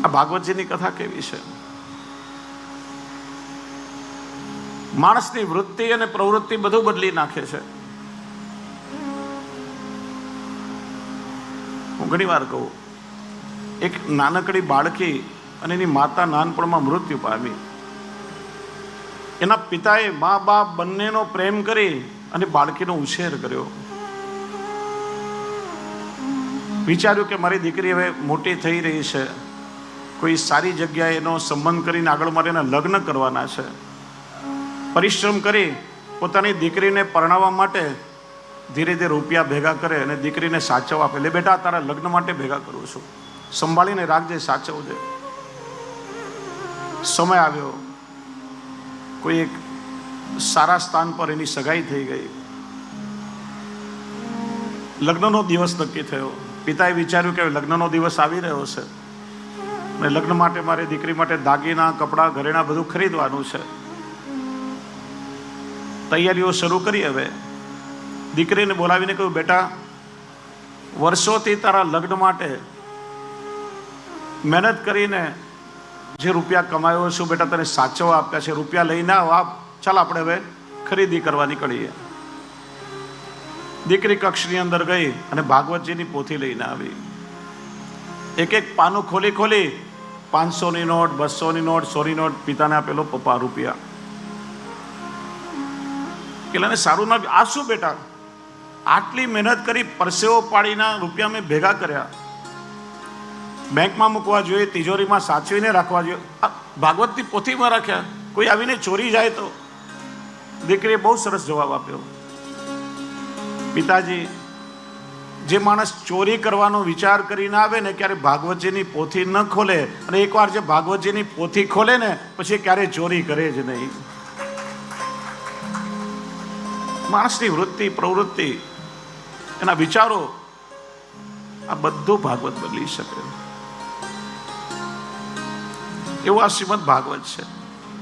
આ ભાગવતજીની કથા કેવી છે? માણસની વૃત્તિ અને પ્રવૃત્તિ બધું બદલી નાખે છે. હું ઘણી વાર કહું, એક નાનકડી બાળકી અને એની માતા નાનપણમાં મૃત્યુ પામી. એના પિતાએ મા બાપ બંનેનો પ્રેમ કરી અને બાળકીનો ઉછેર કર્યો. વિચાર્યું કે મારી દીકરી હવે મોટી થઈ રહી છે, કોઈ સારી જગ્યાએ એનો સંબંધ કરીને આગળ મારે એના લગ્ન કરવાના છે. પરિશ્રમ કરી પોતાની દીકરીને પરણાવવા માટે ધીરે ધીરે રૂપિયા ભેગા કરે અને દીકરીને સાચવવા આપે. લે બેટા, તારા લગ્ન માટે ભેગા કરું છું, સંભાળીને રાખજે, સાચવજે. સમય આવ્યો, કોઈ એક સારા સ્થાન પર એની સગાઈ થઈ ગઈ. લગ્નનો દિવસ નક્કી થયો. પિતાએ વિચાર્યું કે લગ્નનો દિવસ આવી રહ્યો છે અને લગ્ન માટે મારે દીકરી માટે દાગીના, કપડાં, ઘરેણાં બધું ખરીદવાનું છે. તૈયારીઓ શરૂ કરી. હવે દીકરીને બોલાવીને કહ્યું, બેટા, વર્ષોથી તારા લગ્ન માટે મહેનત કરીને જે રૂપિયા કમાયો છું બેટા, તને સાચવવા આપ્યા છે, રૂપિયા લઈને આવ, ચાલ આપણે હવે ખરીદી કરવા નીકળીએ. દીકરી કક્ષની અંદર ગઈ અને ભાગવતજીની પોથી લઈને આવી. એક એક પાનું ખોલી ખોલી 500ની નોટ, 200ની નોટ, 100ની નોટ, પિતાને આપેલો, પપ્પા રૂપિયા. પેલાને સારું ના, આ શું બેટા, આટલી મહેનત કરી, પરસેવો પાડીના રૂપિયા મેં ભેગા કર્યા, બેંકમાં મૂકવા જોઈએ, તિજોરીમાં સાચવીને રાખવા જોઈએ, ભાગવતની પોથીમાં રાખ્યા, કોઈ આવીને ચોરી જાય તો? દીકરીએ બહુ સરસ જવાબ આપ્યો. પિતાજી, જે માણસ ચોરી કરવાનો વિચાર કરીને આવે ને, ક્યારે ભાગવતજીની પોથી ન ખોલે, અને એકવાર જે ભાગવતજીની પોથી ખોલે ને, પછી ક્યારે ચોરી કરે જ નહીં. માણસની વૃત્તિ, પ્રવૃત્તિ, એના વિચારો, આ બધું ભાગવત બદલી શકે. એવું આ શ્રીમદ ભાગવત છે.